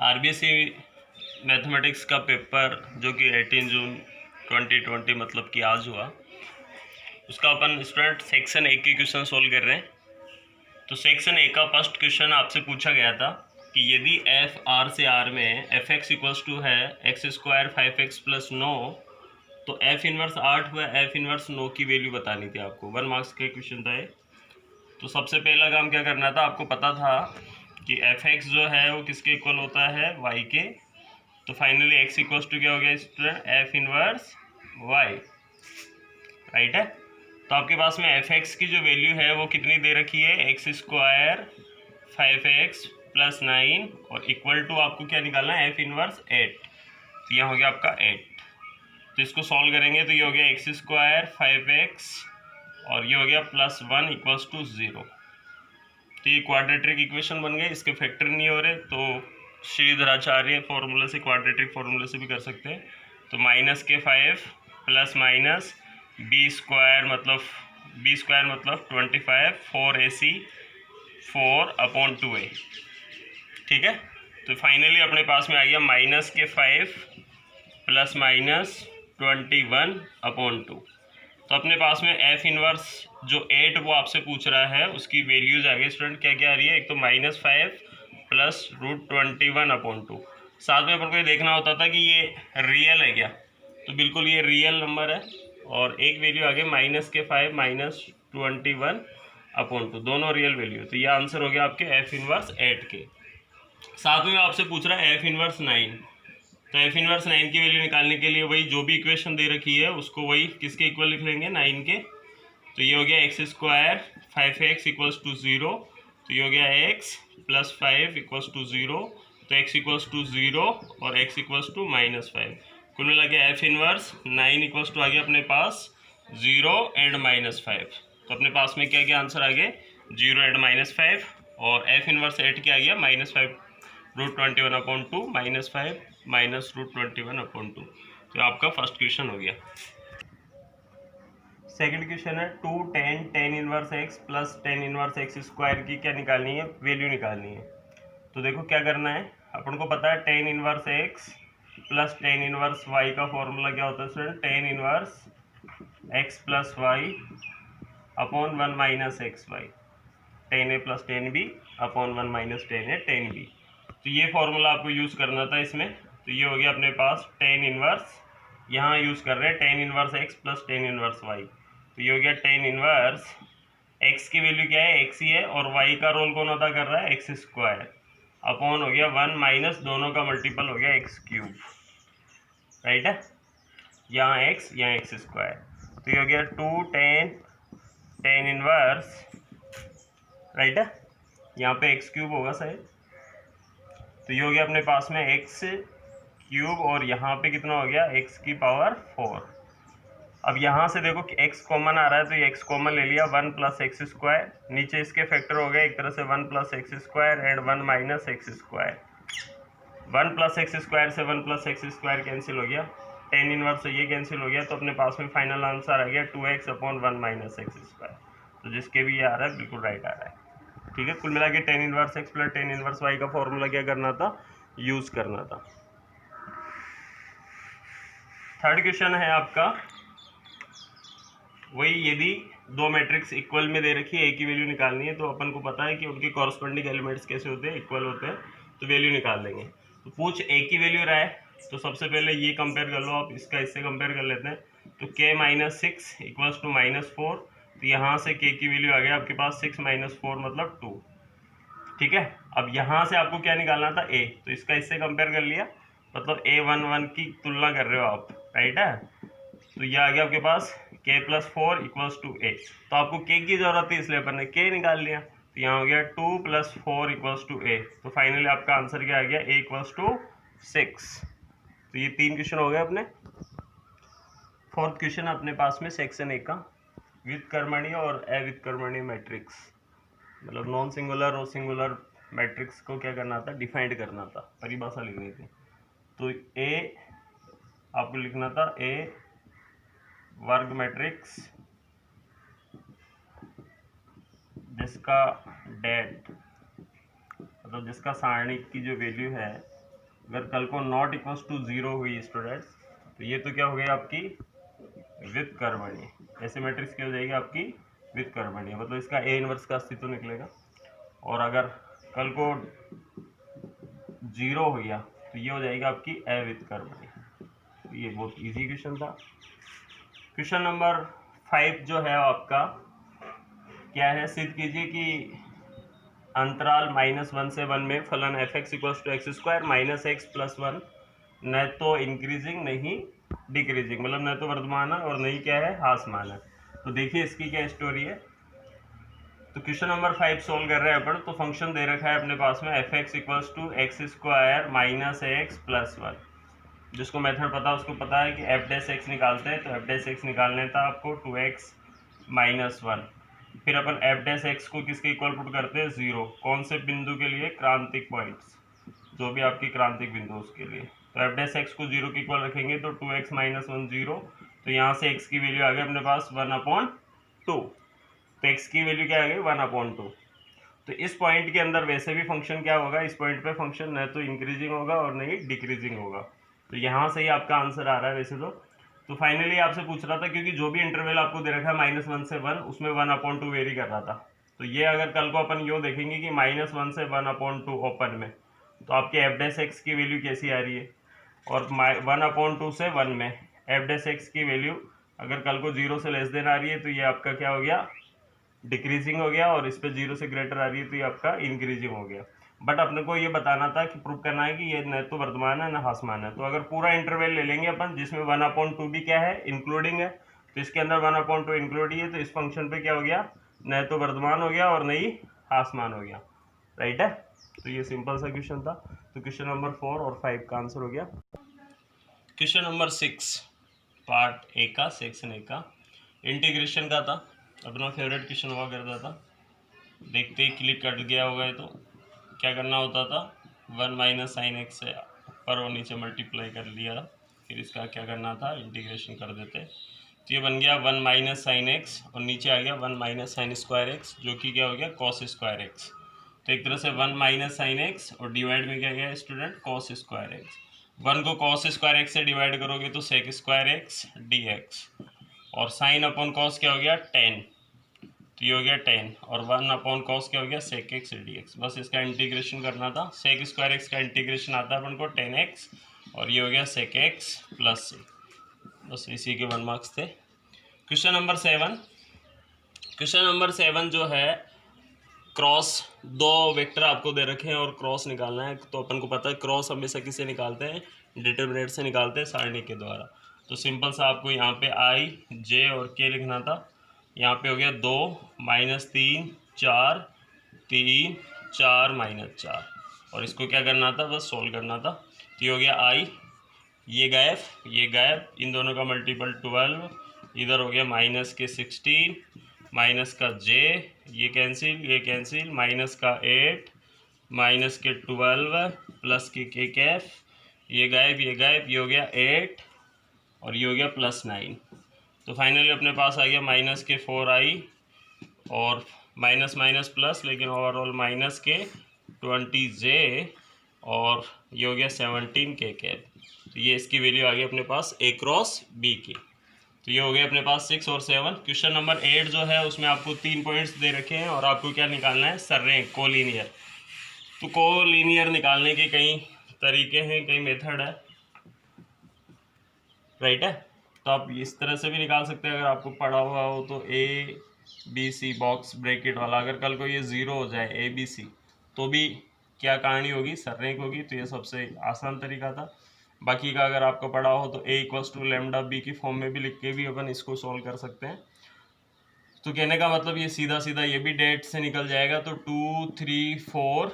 RBSC mathematics का paper जो कि 18 जून 2020 मतलब कि आज हुआ, उसका अपन स्टूडेंट सेक्शन ए के क्वेश्चन सोल्व कर रहे हैं। तो सेक्शन ए का फर्स्ट क्वेश्चन आपसे पूछा गया था कि यदि एफ आर से आर में एफ एक्स इक्वल्स टू है एक्स स्क्वायर 5x प्लस 9, तो एफ इनवर्स 8 व एफ इनवर्स 9 की वैल्यू बतानी थी आपको। 1 मार्क्स के क्वेश्चन था ये। तो सबसे पहला काम क्या करना था, आपको पता था कि एफ एक्स जो है वो किसके इक्वल होता है, वाई के। तो फाइनली एक्स इक्वल्स टू क्या हो गया student, f inverse y, right है। तो आपके पास में एफ एक्स की जो वैल्यू है वो कितनी दे रखी है, एक्स स्क्वायर 5x प्लस 9 और इक्वल टू आपको क्या निकालना है, एफ इनवर्स 8। तो यह हो गया आपका 8। तो इसको सॉल्व करेंगे तो ये हो गया एक्स स्क्वायर 5x और ये हो गया प्लस 1 इक्वल्स टू 0। तो ये क्वाड्रेटिक इक्वेशन बन गए, इसके फैक्टर नहीं हो रहे तो श्रीधराचार्य फॉर्मूला से, क्वाड्रेटिक फॉर्मूला से भी कर सकते हैं। तो माइनस के 5 प्लस माइनस बी स्क्वायर मतलब 25 4ac 4/2a, ठीक है। तो फाइनली अपने पास में आ गया माइनस के 5 प्लस माइनस 21/2। तो अपने पास में एफ इनवर्स जो 8 वो आपसे पूछ रहा है, उसकी वैल्यूज आ गई स्टूडेंट, क्या क्या आ रही है। एक तो -5 प्लस √21/2। साथ में अपन को ये देखना होता था कि ये रियल है क्या, तो बिल्कुल ये रियल नंबर है। और एक वैल्यू आ गई माइनस के 5 माइनस 21/2, दोनों रियल वैल्यू। तो ये आंसर हो गया आपके एफ इनवर्स 8 के। साथ में आपसे पूछ रहा है एफ इनवर्स 9। तो एफ इनवर्स 9 की वैल्यू निकालने के लिए वही जो भी इक्वेशन दे रखी है उसको वही किसके इक्वल लिख लेंगे, 9 के। तो ये हो गया x square 5x equals to 0। तो ये हो गया x प्लस 5 इक्वल्स टू 0। तो x इक्वल्स टू 0 और x इक्वल्स टू -5। कुल मिला के एफ इनवर्स 9 इक्वल्स टू आ गया अपने पास 0 एंड -5। तो अपने पास में क्या क्या आंसर आ गए, 0 एंड -5। और एफ इनवर्स 8 क्या आ गया, -5 √21/2 -5 माइनस √21/2। तो आपका फर्स्ट क्वेश्चन हो गया। सेकंड क्वेश्चन है 2 tan inverse x plus tan inverse x square की क्या निकालनी है, वैल्यू निकालनी है। तो देखो क्या करना है, अपन को पता है tan inverse x plus tan inverse y का फॉर्मूला क्या होता है student, tan inverse x plus y upon 1 minus x y, tan a plus tan b upon 1 minus tan a tan b। तो ये फॉर्मूला आपको यूज़ करना था इसमें। तो ये हो गया अपने पास tan इनवर्स, यहाँ यूज़ कर रहे हैं tan inverse x plus tan inverse y। तो ये हो गया tan इनवर्स x की वैल्यू क्या है, x ही है, और y का रोल कौन अदा कर रहा है, एक्स स्क्वायर अपॉन हो गया 1 माइनस दोनों का मल्टीपल हो गया x3, राइट है। यहाँ x यहाँ एक्स स्क्वायर। तो ये हो गया 2 tan इनवर्स, राइट है, यहाँ पे x3 होगा शायद। तो ये हो गया अपने पास में x3 और यहाँ पे कितना हो गया, x की पावर 4। अब यहाँ से देखो कि x कॉमन आ रहा है तो ये x कॉमन ले लिया, 1 प्लस एक्स स्क्वायर। नीचे इसके फैक्टर हो गए एक तरह से 1 plus x square and 1 minus x square. 1 plus x square से 1 प्लस एक्स स्क्वायर कैंसिल हो गया, tan इनवर्स से ये कैंसिल हो गया। तो अपने पास में फाइनल आंसर आ गया 2x upon 1 minus x square. तो जिसके भी ये आ रहा है बिल्कुल राइट आ रहा है, ठीक है। कुल मिला के tan inverse x plus tan inverse y का फॉर्मूला क्या करना था, यूज करना था। थर्ड क्वेश्चन है आपका वही, यदि दो मैट्रिक्स इक्वल में दे रखी है, एक की वैल्यू निकालनी है। तो अपन को पता है कि उनके कॉरस्पॉन्डिंग एलिमेंट्स कैसे होते हैं, इक्वल होते हैं, तो वैल्यू निकाल लेंगे। तो पूछ एक की वैल्यू रहा है, तो सबसे पहले ये कंपेयर कर लो आप, इसका इससे कंपेयर कर लेते हैं। तो k माइनस 6 इक्वल्स टू -4। तो यहाँ से k की वैल्यू आ गया आपके पास 6 माइनस 4 मतलब 2, ठीक है। अब यहाँ से आपको क्या निकालना था, a। तो इसका इससे कंपेयर कर लिया, मतलब a11 की तुलना कर रहे हो आप, राइट है। तो ये आ गया आपके पास k plus 4 equals to a। तो आपको k की जरूरत थी इसलिए अपन ने k निकाल लिया। तो यहाँ हो गया 2 प्लस 4 इक्वल्स टू a। तो फाइनली आपका आंसर क्या आ गया, a इक्वल्स टू 6। तो ये 3 क्वेश्चन हो गए अपने। फोर्थ क्वेश्चन अपने पास में सेक्शन ए का, विद कर्मणीय और अविद कर्मणीय मैट्रिक्स, मतलब नॉन सिंगुलर और सिंगुलर मैट्रिक्स को क्या करना था, डिफाइंड करना था, परिभाषा लिखनी थी। तो ए आपको लिखना था ए वर्ग मैट्रिक्स जिसका डेट मतलब जिसका सारणी की जो वैल्यू है अगर कल को नॉट इक्वल टू 0 हुई स्टूडेंट्स, तो ये तो क्या हो गया आपकी विद कर्व बनी, ऐसे मैट्रिक्स क्या हो जाएगी आपकी विद कर्व बनी, मतलब इसका ए इनवर्स का अस्तित्व निकलेगा। और अगर कल को 0 हो गया तो ये हो जाएगी आपकी ए विद कर्व बनी। तो ये बहुत इजी क्वेश्चन था। क्वेश्चन नंबर 5 जो है आपका क्या है, सिद्ध कीजिए कि अंतराल -1 से 1 में फलन f x equal to x square minus x plus 1 न तो इंक्रीजिंग नहीं डिक्रीजिंग, मतलब न तो वर्धमान है और नहीं क्या है ह्रासमान है। तो देखिए इसकी क्या स्टोरी है। तो क्वेश्चन नंबर 5 सोल्व कर रहे हैं अपन। तो फंक्शन दे रखा है अपने पास में f x equal to x square minus x plus 1। जिसको मेथड पता है उसको पता है कि एफ डैश एक्स निकालते हैं, तो एफ डैश एक्स निकालने था आपको 2x माइनस 1। फिर अपन एफ डैश एक्स को किसके इक्वल पुट करते हैं 0, कौन से बिंदु के लिए, क्रांतिक पॉइंट्स, जो भी आपकी क्रांतिक बिंदु उसके लिए। तो एफ डैश एक्स को 0 के इक्वल रखेंगे तो 2x माइनस 1 0, तो यहाँ से x की वैल्यू आ गई अपने पास 1/2। तो x की वैल्यू क्या आ गई 1/2। तो इस पॉइंट के अंदर वैसे भी फंक्शन क्या होगा, इस पॉइंट पे फंक्शन न तो इंक्रीजिंग होगा और न ही डिक्रीजिंग होगा। तो यहाँ से ही आपका आंसर आ रहा है वैसे तो फाइनली आपसे पूछ रहा था, क्योंकि जो भी इंटरवल आपको दे रखा है -1 से 1, उसमें 1/2 वेरी कर रहा था। तो ये अगर कल को अपन यो देखेंगे कि -1 से 1/2 ओपन में, तो आपके एफ डैश एक्स की वैल्यू कैसी आ रही है, और 1/2 से 1 में एफ डैश एक्स की वैल्यू अगर कल को 0 से लेस देन आ रही है तो ये आपका क्या हो गया डिक्रीजिंग हो गया, और इस पे 0 से ग्रेटर आ रही है तो ये आपका इंक्रीजिंग हो गया। बट अपने को ये बताना था कि प्रूव करना है कि ये न तो वर्धमान है न ह्रासमान है। तो अगर पूरा इंटरवल ले लेंगे अपन जिसमें 1/2 भी क्या है इंक्लूडिंग है, तो इसके अंदर 1/2 इंक्लूड ही है, तो इस फंक्शन पे क्या हो गया न तो वर्धमान हो गया और न ही ह्रासमान हो गया। राइट है। तो ये सिंपल सा क्वेश्चन था। तो क्वेश्चन नंबर 4 और 5 का आंसर हो गया। क्वेश्चन नंबर 6 पार्ट ए का सेक्शन ए का इंटीग्रेशन का था, अपना फेवरेट क्वेश्चन हुआ करता था। देखते ही क्लिक कट गया होगा, तो क्या करना होता था 1 माइनस साइन एक्स से ऊपर और नीचे मल्टीप्लाई कर लिया, फिर इसका क्या करना था इंटीग्रेशन कर देते। तो ये बन गया 1 माइनस साइन एक्स और नीचे आ गया 1 माइनस साइन स्क्वायर एक्स, जो कि क्या हो गया कॉस स्क्वायर एक्स। तो एक तरह से 1 माइनस साइन एक्स और डिवाइड में क्या गया स्टूडेंट कॉस स्क्वायर एक्स। 1 को कॉस स्क्वायर एक्स से डिवाइड करोगे तो sec square x d x, और साइन अपॉन कॉस क्या हो गया 10, तो ये हो गया 10, और 1 अपॉन कॉस क्या हो गया सेक एक्स डी एक्स। बस इसका इंटीग्रेशन करना था। सेक स्क्वायर एक्स का इंटीग्रेशन आता है अपन को 10x, और ये हो गया सेक एक्स प्लस से। बस इसी के 1 मार्क्स थे। क्वेश्चन नंबर 7, क्वेश्चन नंबर 7 जो है क्रॉस, दो वेक्टर आपको दे रखे हैं और क्रॉस निकालना है। तो अपन को पता है क्रॉस हमेशा किससे निकालते हैं, डिटरमिनेंट से निकालते हैं, सारणी के द्वारा। तो सिंपल सा आपको यहाँ पे i, j और k लिखना था। यहाँ पे हो गया 2 माइनस 3 4 3 4 माइनस 4, और इसको क्या करना था बस सोल्व करना था। तो ये हो गया i, ये गायब, इन दोनों का मल्टीपल 12, इधर हो गया माइनस के 16, माइनस का j, ये कैंसिल, माइनस का 8, माइनस के 12 प्लस के k कैफ, ये गायब, ये हो गया 8 और ये हो गया प्लस 9। तो फाइनली अपने पास आ गया माइनस के 4i और माइनस माइनस प्लस, लेकिन ओवरऑल माइनस के 20j और ये हो गया 17 के कैप। तो ये इसकी वैल्यू आ गई अपने पास a क्रॉस b की। तो ये हो गया अपने पास 6 और 7। क्वेश्चन नंबर 8 जो है उसमें आपको 3 पॉइंट्स दे रखे हैं और आपको क्या निकालना है सररेख कोलिनियर। तो कोलिनियर निकालने के कई तरीके हैं, कई मेथड है, राइट है। तो आप इस तरह से भी निकाल सकते हैं, अगर आपको पढ़ा हुआ हो तो ABC बॉक्स ब्रैकेट वाला, अगर कल को ये 0 हो जाए ABC तो भी क्या कहानी होगी सररेख होगी। तो ये सबसे आसान तरीका था। बाकी का अगर आपको पढ़ा हो तो a = λb की फॉर्म में भी लिख के भी अपन इसको सॉल्व कर सकते हैं। तो कहने का मतलब ये सीधा सीधा ये भी डेट से निकल जाएगा। तो 2 3 4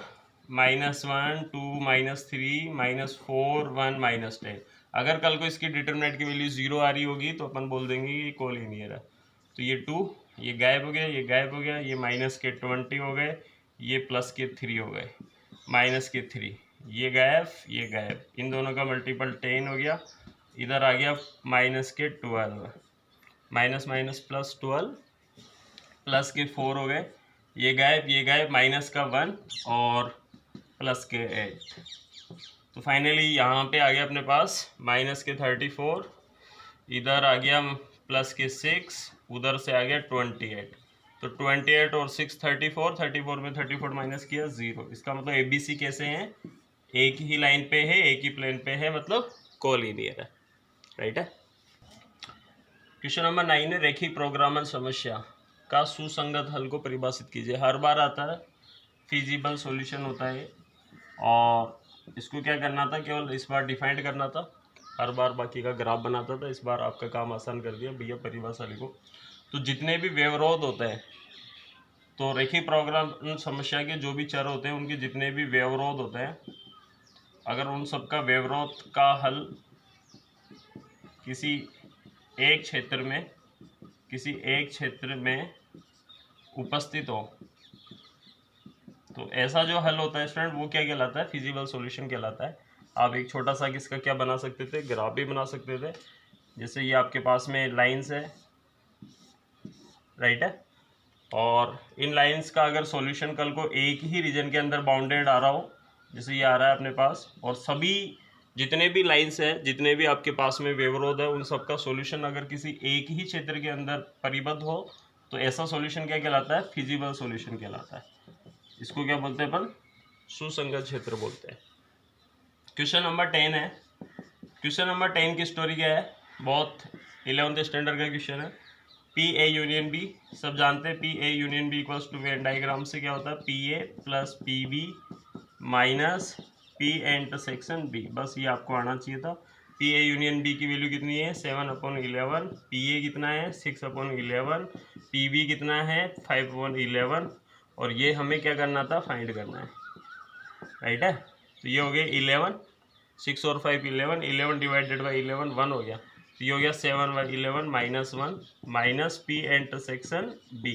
-1 2 -3 -4 1 -10। अगर कल को इसकी डिटरमिनेंट की वैल्यू 0 आ रही होगी तो अपन बोल देंगे कि कोलिनियर है। तो ये 2 ये गायब हो गया, ये गायब हो गया, ये माइनस के 20 हो गए, ये प्लस के 3 हो गए, माइनस के 3, ये गायब, इन दोनों का मल्टीपल 10 हो गया। इधर आ गया माइनस के 12, माइनस माइनस प्लस 12, प्लस के 4 हो गए, ये गायब, माइनस का 1 और प्लस के 8। तो फाइनली यहाँ पे आ गया अपने पास माइनस के 34, इधर आ गया प्लस के 6, उधर से आ गया 28। तो 28 और 6 34, 34 में 34 माइनस किया 0। इसका मतलब ABC कैसे हैं, एक ही लाइन पे है, एक ही प्लेन पे है, मतलब कोलिनियर है, राइट है। क्वेश्चन नंबर 9 है, रेखीय प्रोग्रामल समस्या का सुसंगत हल को परिभाषित कीजिए। हर बार आता है, फिजिबल सॉल्यूशन होता है, और इसको क्या करना था, केवल इस बार डिफाइंड करना था, हर बार बाकी का ग्राफ बनाता था। इस बार आपका काम आसान कर दिया, भैया परिभाषा लिखो। तो जितने भी व्यवरोध होते हैं, तो रेखीय प्रोग्राम समस्या के जो भी चर होते हैं, उनके जितने भी व्यवरोध होते हैं, अगर उन सबका व्यवरोध का हल किसी एक क्षेत्र में उपस्थित हो, तो ऐसा जो हल होता है स्टूडेंट, वो क्या कहलाता है, फिजिबल सॉल्यूशन कहलाता है। आप एक छोटा सा किसका क्या बना सकते थे, ग्राफ भी बना सकते थे। जैसे ये आपके पास में लाइंस है, राइट है, और इन लाइंस का अगर सॉल्यूशन कल को एक ही रीजन के अंदर बाउंडेड आ रहा हो, जैसे ये आ रहा है अपने पास, और सभी जितने भी लाइंस हैं, जितने भी आपके पास में व्यवरोध है, उन सबका सॉल्यूशन अगर किसी एक ही क्षेत्र के अंदर परिबद्ध हो, तो ऐसा सॉल्यूशन क्या कहलाता है, फिजिबल सॉल्यूशन कहलाता है। इसको क्या बोलते हैं अपन, सुसंगत क्षेत्र बोलते हैं। क्वेश्चन नंबर 10 है। क्वेश्चन नंबर 10 की स्टोरी क्या है, बहुत 11th स्टैंडर्ड का क्वेश्चन है। पी ए यूनियन बी, सब जानते हैं p a union b equals to Venn diagram से क्या होता है, p a plus p b minus p a intersection b. बस ये आपको आना चाहिए था। पी ए यूनियन बी की वैल्यू कितनी है, 7/11, पी ए कितना है 6/11, पी बी कितना है 5/11, और ये हमें क्या करना था, फाइंड करना है, राइट है। तो ये हो गया 11, 6 और 5 11, 11 डिवाइडेड बाई 11 1 हो गया। तो ये हो गया 7/11 minus 1 minus p intersection b,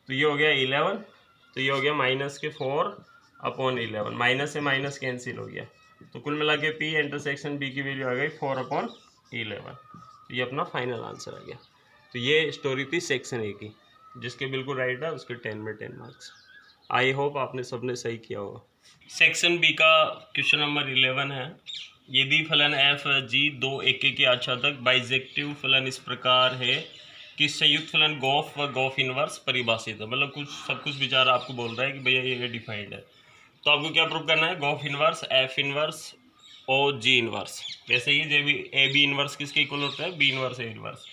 तो ये हो गया 11, तो ये हो गया माइनस के 4/11, माइनस से माइनस कैंसिल हो गया, तो कुल मिला के पी इंटरसेक्शन बी की वैल्यू आ गई 4/11। तो ये अपना फाइनल आंसर आ गया। तो ये स्टोरी थी सेक्शन ए की, जिसके बिल्कुल राइट है उसके 10 में 10 मार्क्स। आई होप आपने सबने सही किया होगा। सेक्शन बी का क्वेश्चन नंबर 11 है। यदि फलन एफ जी दो एके के आच्छादक बाइजेक्टिव फलन इस प्रकार है कि संयुक्त फलन गॉफ व गॉफ इनवर्स परिभाषित है, मतलब सब कुछ विचार आपको बोल रहा है कि भैया ये डिफाइंड है, तो आपको क्या प्रूव करना है, गॉफ इनवर्स, एफ इनवर्स और जी इनवर्स। वैसे ही जब ए बी इनवर्स किसके इक्वल होता है, बी इनवर्स ए इनवर्स।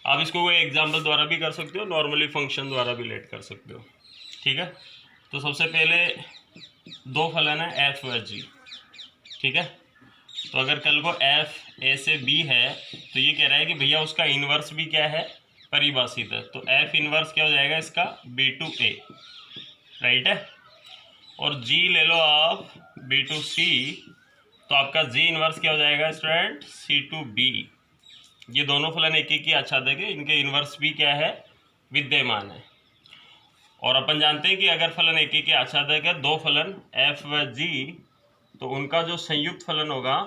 आप इसको कोई एग्जाम्पल द्वारा भी कर सकते हो, नॉर्मली फंक्शन द्वारा भी लेट कर सकते हो, ठीक है। तो सबसे पहले दो फलन है एफ व जी, ठीक है। तो अगर कल को एफ ए से बी है, तो ये कह रहा है कि भैया उसका इनवर्स भी क्या है, परिभाषित है। तो एफ इनवर्स क्या हो जाएगा इसका, बी टू ए, राइट है। और जी ले लो आप बी टू सी, तो आपका जी इनवर्स क्या हो जाएगा स्टूडेंट, सी टू बी। ये दोनों फलन एक एक ही आच्छादक है, इनके इनवर्स भी क्या है, विद्यमान है। और अपन जानते हैं कि अगर फलन एक एक के आच्छादक है, दो फलन एफ व जी, तो उनका जो संयुक्त फलन होगा,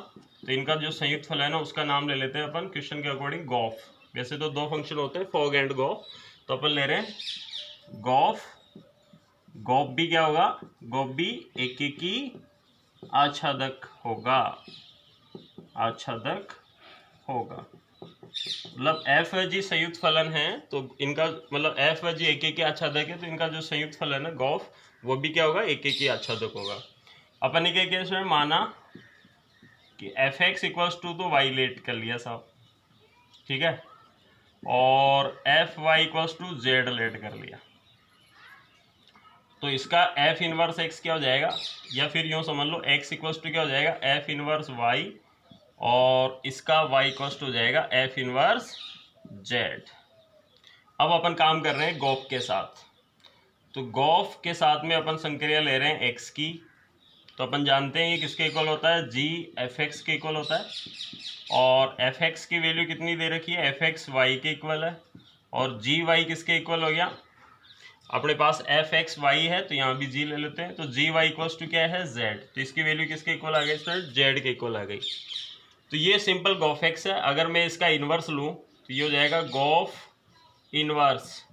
तो इनका जो संयुक्त फलन है उसका नाम ले लेते हैं अपन क्वेश्चन के अकॉर्डिंग गॉफ। वैसे तो दो फंक्शन होते हैं, फॉग एंड गॉफ, तो अपन ले रहे हैं गॉफ। गॉफ भी क्या होगा, गॉफ भी एक एक ही आच्छादक होगा, आच्छादक होगा। मतलब एफ व जी संयुक्त फलन है, तो इनका मतलब एफ व जी एक एक के आच्छादक है, तो इनका जो संयुक्त फलन है गॉफ, वो भी क्या होगा, एक एक ही आच्छादक होगा। अपन ने क्या किया इसमें, माना कि एफ एक्स इक्वल्स टू तो वाई लेट कर लिया साहब, ठीक है, और f y equals to z let कर लिया। तो इसका एफ इनवर्स एक्स क्या हो जाएगा, या फिर यूँ समझ लो एक्स इक्वल्स टू क्या हो जाएगा, एफ इनवर्स वाई, और इसका वाई इक्वल्स टू हो जाएगा एफ इनवर्स जेड। अब अपन काम कर रहे हैं गॉफ के साथ, तो गॉफ के साथ में अपन संक्रिया ले रहे हैं एक्स की। तो अपन जानते हैं ये किसके इक्वल होता है, जी एफ एक्स के इक्वल होता है, और एफ एक्स की वैल्यू कितनी दे रखी है, एफ एक्स वाई के इक्वल है, और जी वाई किसके इक्वल हो गया, अपने पास एफ एक्स वाई है, तो यहाँ भी जी ले लेते हैं, तो जी वाई इक्वल्स टू क्या है, जेड, तो इसकी वैल्यू किसके इक्वल आ गई स्टूडेंट, जेड के इक्वल आ गई। तो ये सिंपल गॉफ एक्स है। अगर मैं इसका इन्वर्स लूँ तो ये हो जाएगा गॉफ इनवर्स,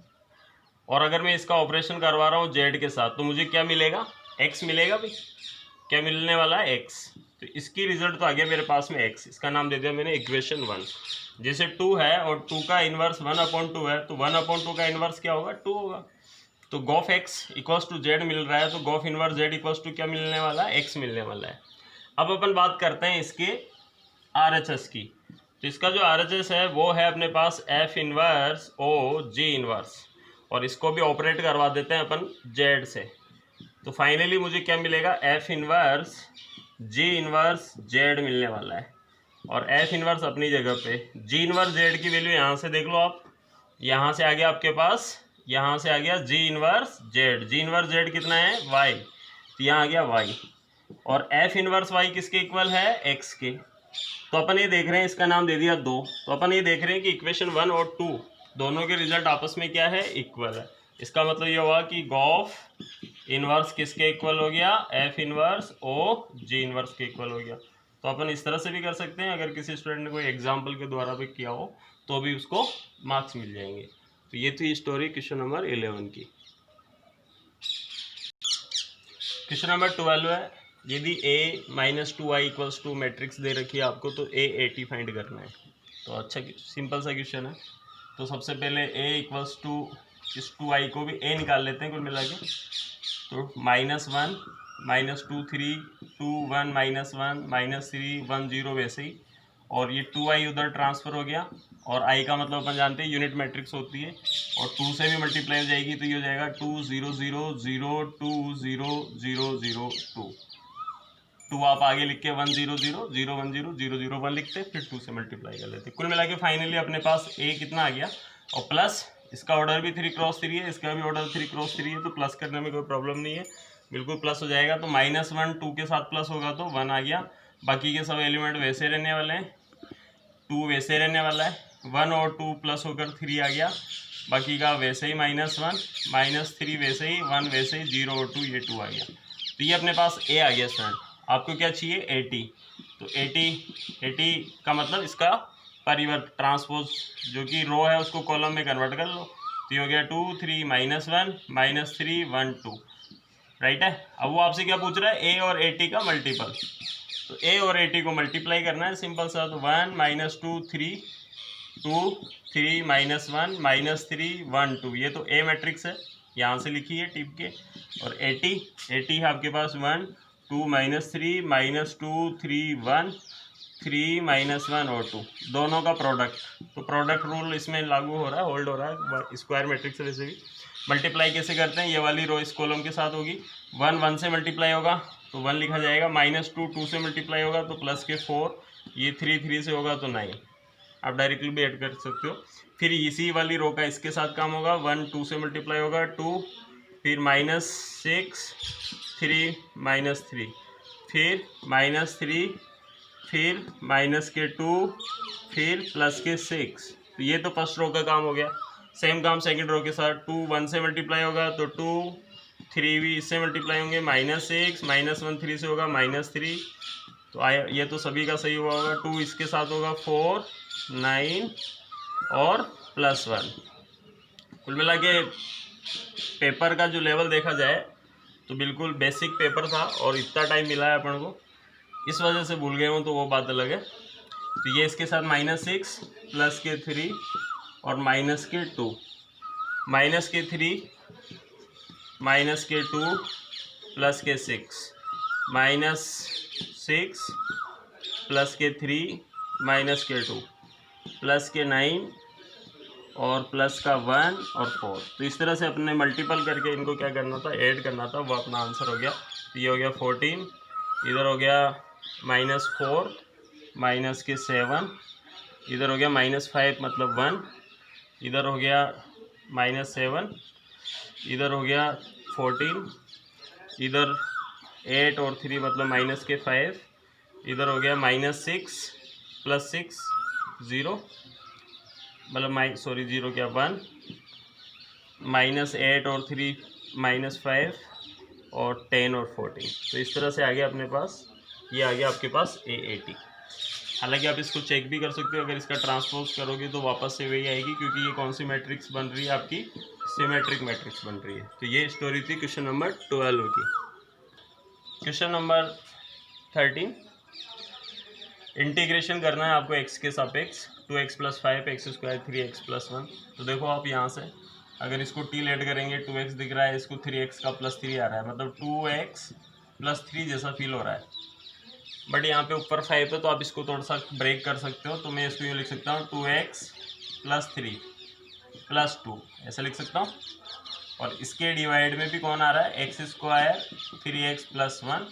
और अगर मैं इसका ऑपरेशन करवा रहा हूँ जेड के साथ, तो मुझे क्या मिलेगा, एक्स मिलेगा भाई, क्या मिलने वाला है, एक्स। तो इसकी रिजल्ट तो आ गया मेरे पास में x, इसका नाम दे दिया मैंने इक्वेशन 1। जैसे 2 है और 2 का इन्वर्स 1/2 है, तो 1/2 का इन्वर्स क्या होगा, 2 होगा। तो gof x equals to z मिल रहा है, तो gof inverse z equals to क्या मिलने वाला है, x मिलने वाला है। अब अपन बात करते हैं इसके RHS की। तो इसका जो RHS है वो है अपने पास F inverse O G inverse, और इसको भी ऑपरेट करवा देते हैं अपन Z से। तो फाइनली मुझे क्या मिलेगा, F inverse G inverse Z मिलने वाला है, और F इन्वर्स अपनी जगह पे, G इन्वर्स Z की वैल्यू यहाँ से देख लो आप, यहाँ से आ गया आपके पास, यहाँ से आ गया G inverse Z। G inverse Z कितना है, Y, तो यहाँ आ गया Y, और F इन्वर्स Y किसके इक्वल है, X के। तो अपन ये देख रहे हैं, इसका नाम दे दिया 2। तो अपन ये देख रहे हैं कि इक्वेशन 1 और 2 दोनों के रिजल्ट आपस में क्या है, इक्वल है। इसका मतलब ये हुआ कि गॉफ इन्वर्स किसके इक्वल हो गया, F inverse O G inverse के इक्वल हो गया। तो अपन इस तरह से भी कर सकते हैं, अगर किसी स्टूडेंट ने कोई एग्जाम्पल के द्वारा भी किया हो तो भी उसको मार्क्स मिल जाएंगे। तो ये थी स्टोरी क्वेश्चन नंबर 11 की। क्वेश्चन नंबर 12 है, यदि a - 2i equals to matrix दे रखी है आपको, तो a 80 फाइंड करना है। तो अच्छा सिंपल सा क्वेश्चन है। तो सबसे पहले a इक्वल्स टू इस 2i को भी a निकाल लेते हैं कुल मिला के। तो -1 -2 3 2 1 -1 -3 1 0 वैसे ही, और ये 2i उधर ट्रांसफ़र हो गया, और i का मतलब अपन जानते हैं यूनिट मैट्रिक्स होती है, और 2 से भी मल्टीप्लाई हो जाएगी, तो ये हो जाएगा 2 0 0 0 2 0 0 0 2। 2 आप आगे लिख के 1 0 0 0 1 0 0 0 1 लिखते, फिर 2 से मल्टीप्लाई कर लेते। कुल मिला के फाइनली अपने पास a कितना आ गया, और प्लस इसका ऑर्डर भी 3 क्रॉस 3 है, इसका भी ऑर्डर 3 क्रॉस 3 है, तो प्लस करने में कोई प्रॉब्लम नहीं है, बिल्कुल प्लस हो जाएगा। तो -1 2 के साथ प्लस होगा तो 1 आ गया। बाकी के सब एलिमेंट वैसे रहने वाले हैं, 2 वैसे रहने वाला है, 1 और 2 प्लस होकर 3 आ गया, बाकी का वैसे ही -1 -3 वैसे ही, 1 वैसे ही, 0 और 2 ये 2 आ गया। तो ये अपने पास a आ गया स्टूडेंट। आपको क्या चाहिए, 80। तो 80 का मतलब इसका परिवर्त ट्रांसपोज, जो कि रो है उसको कॉलम में कन्वर्ट कर लो। तो ये हो गया 2 3 -1 -3 1 2, राइट है। अब वो आपसे क्या पूछ रहा है, a और 80 का मल्टीपल। तो a और 80 को मल्टीप्लाई करना है सिंपल सा। तो 1 -2 3 2 3 -1 -3 1 2, ये तो a मैट्रिक्स है, यहाँ से लिखिए टिप के। और 80 है आपके पास 1 2 -3 -2 3 1 3 -1 और 2, दोनों का प्रोडक्ट। तो प्रोडक्ट रूल इसमें लागू हो रहा है, होल्ड हो रहा है, स्क्वायर मैट्रिक्स है। वैसे भी मल्टीप्लाई कैसे करते हैं, ये वाली रो इस कॉलम के साथ होगी, 1 1 से मल्टीप्लाई होगा तो 1 लिखा जाएगा, -2 2 से मल्टीप्लाई होगा तो प्लस के 4, ये 3 3 से होगा तो 9, आप डायरेक्टली भी ऐड कर सकते हो। फिर इसी वाली रो का इसके साथ काम होगा, 1 2 से मल्टीप्लाई होगा 2, फिर -6 3 -3, फिर -3, फिर माइनस के 2, फिर प्लस के 6। तो ये तो फर्स्ट रो का काम हो गया। सेम काम सेकंड रो के साथ, 2 1 से मल्टीप्लाई होगा तो 2, 3 भी इससे मल्टीप्लाई होंगे, -6 -1 3 से होगा -3। तो आया, ये तो सभी का सही हुआ होगा। 2 इसके साथ होगा 4 9 और +1। कुल मिला के पेपर का जो लेवल देखा जाए तो बिल्कुल बेसिक पेपर था, और इतना टाइम मिला है अपन को, इस वजह से भूल गए हूँ तो वो बात अलग है। तो ये इसके साथ -6 प्लस के 3 और माइनस के 2, माइनस के 3 माइनस के 2 प्लस के 6, -6 प्लस के 3 माइनस के 2 प्लस के 9 और प्लस का 1 और 4। तो इस तरह से अपने मल्टीपल करके इनको क्या करना था, ऐड करना था, वो अपना आंसर हो गया। तो ये हो गया 14, इधर हो गया -4 माइनस के 7, इधर हो गया -5 मतलब 1, इधर हो गया -7, इधर हो गया 14, इधर 8 और 3 मतलब माइनस के 5, इधर हो गया -6 प्लस 6 0 मतलब सॉरी 0 क्या 1, -8 और 3 -5 और 10 और 14। तो इस तरह से आ गया अपने पास, ये आ गया आपके पास A80। हालांकि आप इसको चेक भी कर सकते हो, अगर इसका ट्रांसपोज करोगे तो वापस से वही आएगी, क्योंकि ये कौन सी मैट्रिक्स बन रही है, आपकी सिमेट्रिक मैट्रिक्स बन रही है। तो ये स्टोरी थी क्वेश्चन नंबर 12 की। क्वेश्चन नंबर 13, इंटीग्रेशन करना है आपको एक्स के सापेक्ष, 2x + 5 x² 3x + 1। तो देखो आप यहाँ से अगर इसको t लेट करेंगे 2x दिख रहा है, इसको 3x का +3 आ रहा है, मतलब 2x + 3 जैसा फील हो रहा है। बट यहाँ पे ऊपर 5 है तो आप इसको थोड़ा सा ब्रेक कर सकते हो। तो मैं इसको यूँ लिख सकता हूँ 2x + 3 + 2 ऐसा लिख सकता हूँ। और इसके डिवाइड में भी कौन आ रहा है, x² 3x + 1,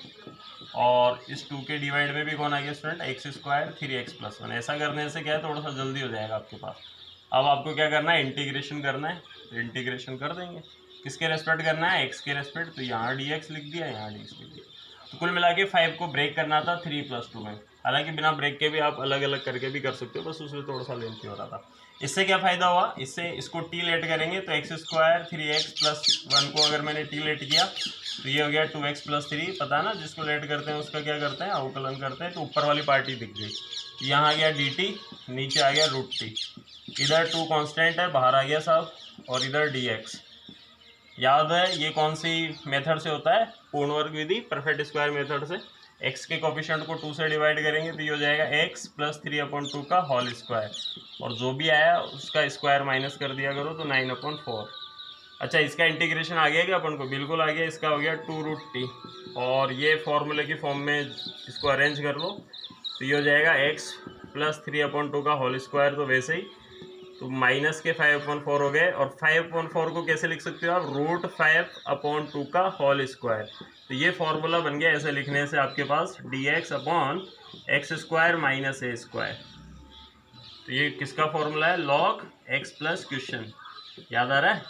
और इस 2 के डिवाइड में भी कौन आ गया स्टूडेंट, x² 3x + 1। ऐसा करने से क्या है, थोड़ा सा जल्दी हो जाएगा आपके पास। अब आपको क्या करना है, इंटीग्रेशन करना है। तो इंटीग्रेशन कर देंगे, किसके रेस्पेक्ट करना है, x के रेस्पेक्ट। तो यहाँ dx लिख दिया, यहाँ dx लिख दिया। तो कुल मिला के 5 को ब्रेक करना था 3 + 2 में। हालांकि बिना ब्रेक के भी आप अलग अलग करके भी कर सकते हो, बस उसमें थोड़ा सा लेंथी हो रहा था। इससे क्या फ़ायदा हुआ, इससे इसको t लेट करेंगे तो x² 3x + 1 को अगर मैंने t लेट किया तो ये हो गया 2x + 3। पता है ना, जिसको लेट करते हैं उसका क्या करते हैं, अवकलन करते हैं। तो ऊपर वाली पार्टी दिख गई, यहाँ आ गया dt, नीचे आ गया √t। इधर 2 कांस्टेंट है, बाहर आ गया साहब, और इधर dx। याद है ये कौन सी मेथड से होता है, पूर्ण वर्ग विधि, परफेक्ट स्क्वायर मेथड से। x के कोफिशिएंट को 2 से डिवाइड करेंगे तो ये हो जाएगा x + 3/2 का होल स्क्वायर, और जो भी आया उसका स्क्वायर माइनस कर दिया करो तो 9/4। अच्छा, इसका इंटीग्रेशन आ गया क्या अपन को, बिल्कुल आ गया। इसका हो गया 2√t, और ये फॉर्मूले की फॉर्म में इसको अरेंज कर लो तो ये हो जाएगा x + 3/2 का होल स्क्वायर। तो वैसे ही तो माइनस के 5/4 हो गए, और 5/4 को कैसे लिख सकते हो आप, √5/2 का होल स्क्वायर। तो ये फॉर्मूला बन गया। ऐसे लिखने से आपके पास dx/x² - a²। तो ये किसका फॉर्मूला है, log x + क्वेश्चन, याद आ रहा है,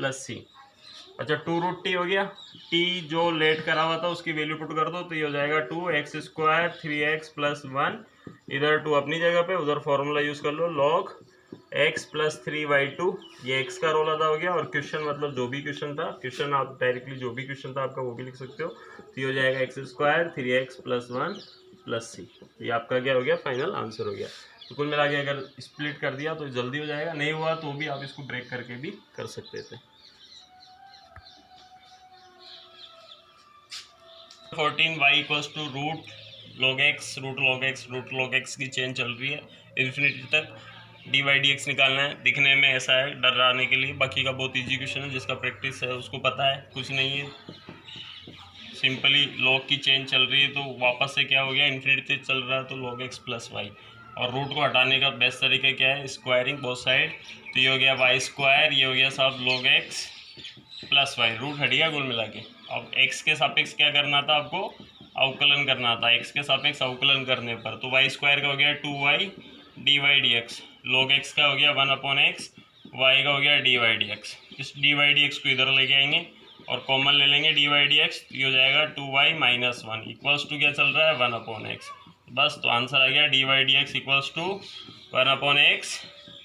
+c। अच्छा, 2√t हो गया, t जो लेट करा हुआ था उसकी वैल्यू पुट कर दो तो ये हो जाएगा 2x² 3x + 1। इधर 2 अपनी जगह पे, उधर फॉर्मूला यूज़ कर लो, log x + 3/2। ये x का रोल अदा हो गया, और क्वेश्चन मतलब जो भी क्वेश्चन था, क्वेश्चन आप डायरेक्टली जो भी क्वेश्चन था आपका वो भी लिख सकते हो। तो ये हो जाएगा x² 3x + 1 + c। ये आपका क्या हो गया, फाइनल आंसर हो गया। तो कुल मिला के अगर स्प्लिट कर दिया तो जल्दी हो जाएगा, नहीं हुआ तो भी आप इसको ब्रेक करके भी कर सकते थे। 14y √log x की चेन चल रही है इन्फिनिटी तक। dy/dx निकालना है, दिखने में ऐसा है डराने के लिए, बाकी का बहुत इजी क्वेश्चन है, जिसका प्रैक्टिस है उसको पता है, कुछ नहीं है। सिंपली लॉग की चेन चल रही है तो वापस से क्या हो गया, इन्फिनिटी तक चल रहा है तो log x + y। और रूट को हटाने का बेस्ट तरीका क्या है, स्क्वायरिंग बोथ साइड। तो ये हो गया y², ये हो गया साहब log x + y, रूट हट गया कुल मिला के। अब x के सापेक्ष क्या करना था आपको, अवकलन करना था। x के सापेक्ष अवकलन करने पर तो y² का हो गया 2y dy/dx, log x का हो गया 1/x, y का हो गया dy/dx। इस dy/dx को इधर लेके आएंगे और कॉमन ले लेंगे dy/dx, ये हो जाएगा 2y - 1 इक्वल्स टू क्या चल रहा है, 1/x। बस, तो आंसर आ गया dy/dx equals to 1/x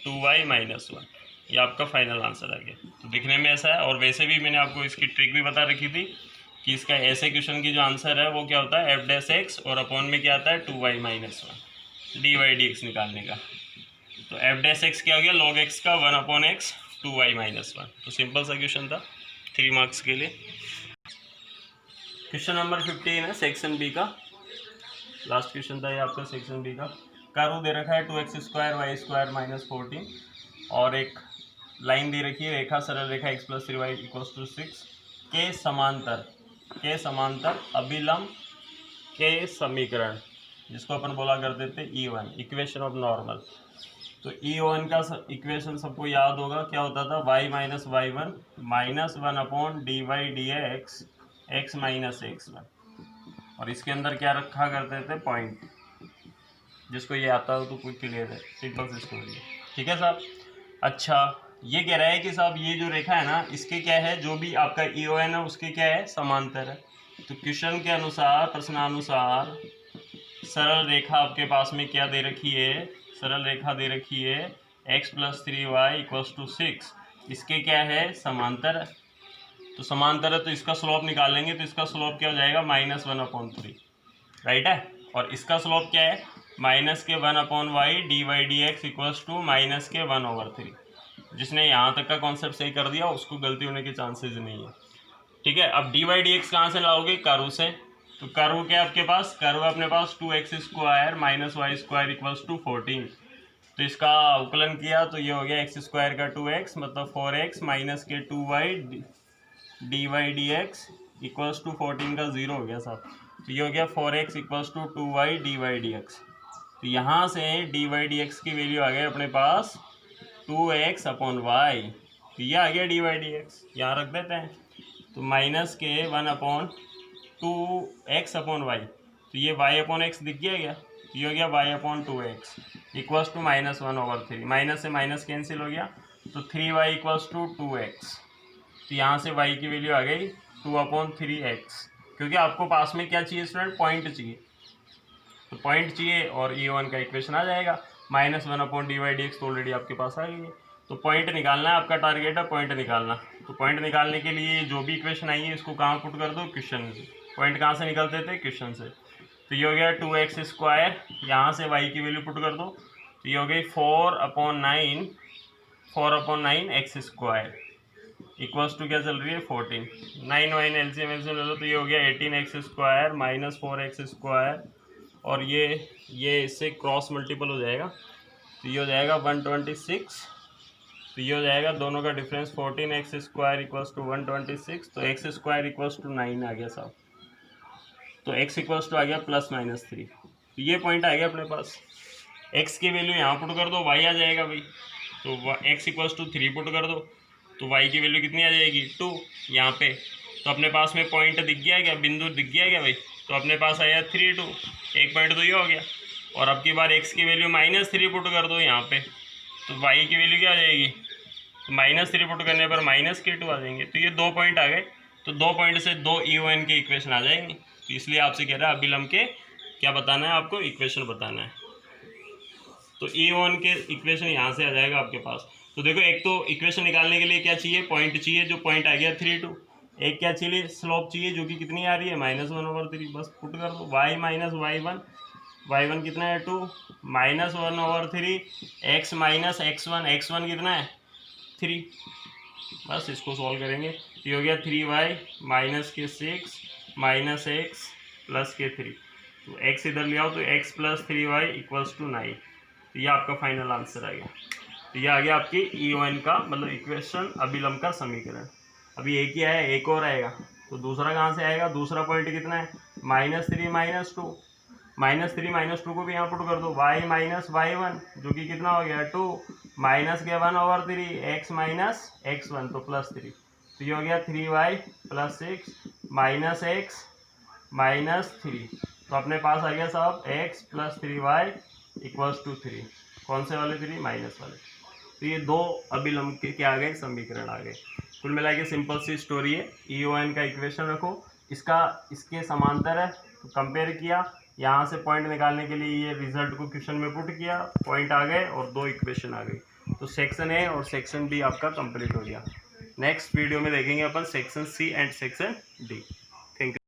2y - 1। ये आपका फाइनल आंसर आ गया। तो दिखने में ऐसा है, और वैसे भी मैंने आपको इसकी ट्रिक भी बता रखी थी कि इसका ऐसे क्वेश्चन की जो आंसर है वो क्या होता है, f' और अपॉन में क्या आता है 2y - 1 dy/dx निकालने का। तो f' क्या हो गया, log x का 1/x 2y - 1। तो सिंपल सा क्वेश्चन था 3 मार्क्स के लिए। क्वेश्चन नंबर 15 है सेक्शन बी का, लास्ट क्वेश्चन था ये आपका सेक्शन बी का। कर्व दे रखा है 2x² y² - 14, और एक लाइन दे रखी है, रेखा सरल रेखा x + 3y = 6 के समांतर अभिलंब के समीकरण, जिसको अपन बोला करते थे E1, इक्वेशन ऑफ नॉर्मल। तो E1 का इक्वेशन सबको याद होगा, क्या होता था, y - y1 -1/dy/dx x - x1। और इसके अंदर क्या रखा करते थे, पॉइंट। जिसको ये आता हो तो कोई क्लियर है, सिंपल सी स्टोरी है, ठीक है साहब। अच्छा, ये कह रहा है कि साहब ये जो रेखा है ना, इसके क्या है, जो भी आपका EON है उसके क्या है, समांतर है। तो क्वेश्चन के अनुसार, प्रश्नानुसार सरल रेखा आपके पास में क्या दे रखी है, सरल रेखा दे रखी है x + 3y = 6, इसके क्या है, समांतर है। तो समांतर है तो इसका स्लोप निकालेंगे, तो इसका स्लोप क्या हो जाएगा, -1/3, राइट है। और इसका स्लोप क्या है, -1/y dy/dx = -1/3। जिसने यहाँ तक का कॉन्सेप्ट सही कर दिया उसको गलती होने के चांसेस नहीं है, ठीक है। अब dy/dx कहाँ से लाओगे, कर्व से। तो कर्व क्या है आपके पास, कर्व अपने पास 2x² minus y square equals to 14। तो इसका अवकलन किया तो ये हो गया x² का 2x मतलब 4x माइनस के 2y dy dx equals to 14 का 0 हो गया साहब। तो ये हो गया 4x equals to 2y dy dx। तो यहाँ से dy dx की वैल्यू आ गई अपने पास 2x अपॉन वाई। तो ये आ गया dy dx, यहाँ रख देते हैं। तो माइनस के 1 अपॉन 2x अपॉन वाई, तो ये y अपॉन एक्स दिख गया। तो ये हो गया y upon 2x equals to -1/3। Minus से माइनस कैंसिल हो गया तो 3y इक्वल्स टू 2x। तो यहाँ से y की वैल्यू आ गई 2/3x, क्योंकि आपको पास में क्या चाहिए स्टूडेंट, पॉइंट चाहिए। तो पॉइंट चाहिए और E1 का इक्वेशन आ जाएगा। -1/dy/dx तो ऑलरेडी आपके पास आ गई है। तो पॉइंट निकालना है, आपका टारगेट है पॉइंट निकालना। तो पॉइंट निकालने के लिए जो भी इक्वेशन आई है इसको कहाँ पुट कर दो, क्वेश्चन में। पॉइंट कहाँ से निकलते थे, क्वेश्चन से। तो ये हो गया 2x², यहाँ से y की वैल्यू पुट कर दो। तो ये हो गई 4/9 इक्वल्स टू क्या चल रही है 14। 9 वाइन एलसीएम ले लो तो ये हो गया 18x² माइनस 4x², और ये इससे क्रॉस मल्टीपल हो जाएगा तो ये हो जाएगा 126। तो ये हो जाएगा दोनों का डिफरेंस 14x² इक्वल्स टू 126। तो x² इक्वल्स टू 9 आ गया साहब। तो x इक्वल्स टू आ गया +-3। तो ये पॉइंट आ गया अपने पास। x की वैल्यू यहाँ पुट कर दो, y आ जाएगा भाई। तो x इक्वल्स टू 3 पुट कर दो तो y की वैल्यू कितनी आ जाएगी 2 यहाँ पे। तो अपने पास में पॉइंट दिख गया क्या, बिंदु दिख गया क्या भाई। तो अपने पास आया 3 2, एक पॉइंट तो ये हो गया। और अब की बार x की वैल्यू -3 पुट कर दो यहाँ पे, तो y की वैल्यू क्या आ जाएगी, तो -3 पुट करने पर -k2 आ जाएंगे। तो ये 2 पॉइंट आ गए। तो 2 पॉइंट से 2 E1 के इक्वेशन आ जाएंगे। तो इसलिए आपसे कह रहा है अभिलंब के क्या बताना है, आपको इक्वेशन बताना है। तो E1 के इक्वेशन यहाँ से आ जाएगा आपके पास। तो देखो एक तो इक्वेशन निकालने के लिए क्या चाहिए, पॉइंट चाहिए। जो पॉइंट आ गया 3 2। एक क्या चाहिए, स्लोप चाहिए, जो कि कितनी आ रही है -1/3। बस पुट कर दो y माइनस y1 कितना है 2 -1/3 x माइनस x1 कितना है 3। बस इसको सॉल्व करेंगे। ये हो गया 3y माइनस के 6 माइनस x प्लस के 3। तो x इधर ले आओ तो x + 3y इक्वल्स टू 9। तो ये आपका फाइनल आंसर आ गया। तो ये आ गया आपकी E1 का मतलब इक्वेशन, अभिलंब का समीकरण। अभी एक ही आया, एक और आएगा। तो दूसरा कहाँ से आएगा, दूसरा पॉइंट कितना है -3 -2। -3 -2 को भी यहाँ पुट कर दो, y माइनस y1 जो कि कितना हो गया 2 माइनस के 1/3 x माइनस x1 तो +3। तो ये हो गया 3y + 6 माइनस x माइनस 3। तो अपने पास आ गया साहब x + 3y इक्वल्स टू 3। कौन से वाले 3, माइनस वाले। तो ये 2 अभिलंब के क्या आ गए, समीकरण आ गए। कुल मिला के सिंपल सी स्टोरी है। E1 का इक्वेशन रखो, इसके समांतर है तो कंपेयर किया, यहाँ से पॉइंट निकालने के लिए ये रिजल्ट को क्वेश्चन में पुट किया, पॉइंट आ गए और 2 इक्वेशन आ गई। तो सेक्शन ए और सेक्शन बी आपका कंप्लीट हो गया। नेक्स्ट वीडियो में देखेंगे अपन section C and section D. Thank you.